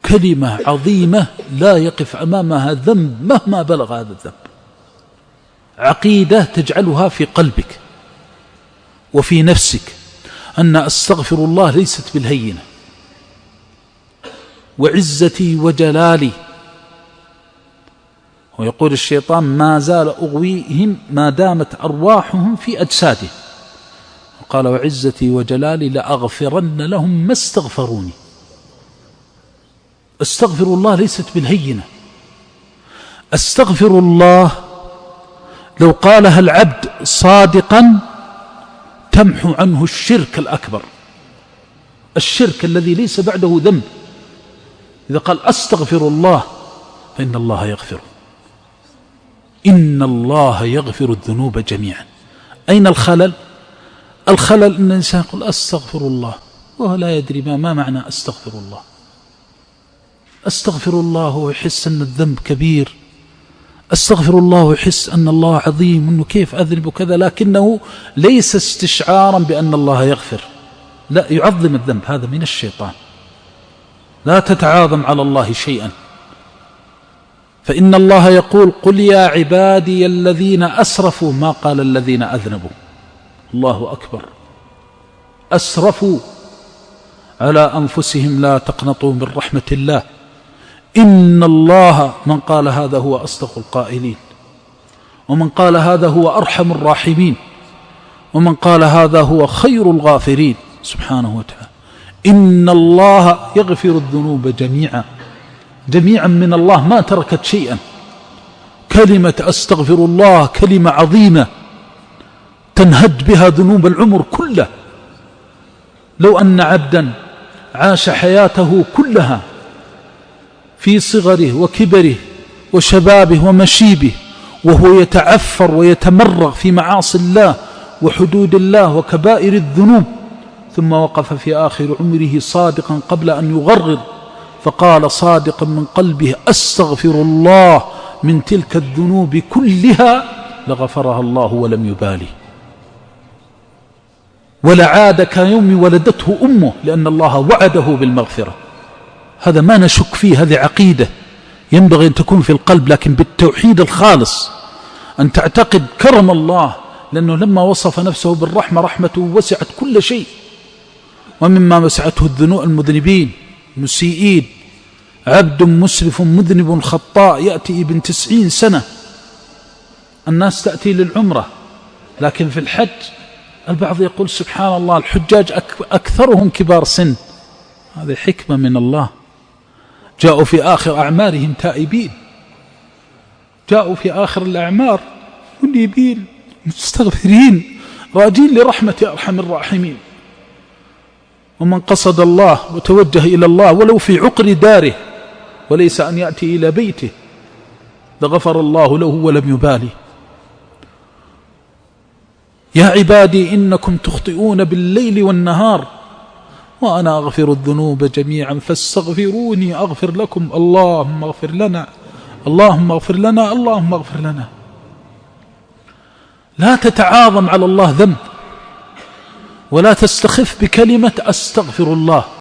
كلمة عظيمة لا يقف أمامها ذنب مهما بلغ هذا الذنب. عقيدة تجعلها في قلبك وفي نفسك أن أستغفر الله ليست بالهينة. وعزتي وجلالي، ويقول الشيطان ما زال أغويهم ما دامت أرواحهم في أجسادهم، وقال وعزتي وجلالي لأغفرن لهم ما استغفروني. أستغفر الله ليست بالهينة. أستغفر الله لو قالها العبد صادقا تمحو عنه الشرك الأكبر، الشرك الذي ليس بعده ذنب. إذا قال أستغفر الله فإن الله يغفر، إن الله يغفر الذنوب جميعا. أين الخلل؟ الخلل أن الإنسان يقول أستغفر الله وهو لا يدري ما معنى أستغفر الله. أستغفر الله ويحس أن الذنب كبير، أستغفر الله ويحس أن الله عظيم أنه كيف أذنب وكذا، لكنه ليس استشعارا بأن الله يغفر، لا، يعظم الذنب. هذا من الشيطان. لا تتعاظم على الله شيئا، فإن الله يقول قل يا عبادي الذين أسرفوا، ما قال الذين أذنبوا. الله أكبر. أسرفوا على أنفسهم لا تقنطوا من رحمة الله، إن الله، من قال هذا هو أصدق القائلين، ومن قال هذا هو أرحم الراحمين، ومن قال هذا هو خير الغافرين سبحانه وتعالى. إن الله يغفر الذنوب جميعا، جميعا من الله ما تركت شيئا. كلمة أستغفر الله كلمة عظيمة تنهد بها ذنوب العمر كله. لو أن عبدا عاش حياته كلها في صغره وكبره وشبابه ومشيبه وهو يتعفر ويتمرغ في معاصي الله وحدود الله وكبائر الذنوب، ثم وقف في آخر عمره صادقا قبل أن يغرر فقال صادقا من قلبه أستغفر الله من تلك الذنوب كلها، لغفرها الله ولم يبالي، ولعاد كيوم ولدته أمه، لأن الله وعده بالمغفرة. هذا ما نشك فيه، هذه عقيدة ينبغي أن تكون في القلب، لكن بالتوحيد الخالص، أن تعتقد كرم الله، لأنه لما وصف نفسه بالرحمة رحمته وسعت كل شيء، ومما وسعته الذنوب المذنبين مسيئين. عبد مسرف مذنب خطاء يأتي ابن 90 سنة، الناس تأتي للعمرة، لكن في الحج البعض يقول سبحان الله الحجاج أكثرهم كبار سن. هذه حكمة من الله. جاءوا في آخر أعمارهم تائبين، جاءوا في آخر الأعمار منيبين مستغفرين راجين لرحمة أرحم الراحمين. ومن قصد الله وتوجه إلى الله ولو في عقر داره وليس أن يأتي إلى بيته لغفر الله له ولم يبالي. يا عبادي إنكم تخطئون بالليل والنهار وأنا أغفر الذنوب جميعا فاستغفروني أغفر لكم. اللهم اغفر لنا، اللهم اغفر لنا، اللهم اغفر لنا. لا تتعاظم على الله ذنب، ولا تستخف بكلمة أستغفر الله.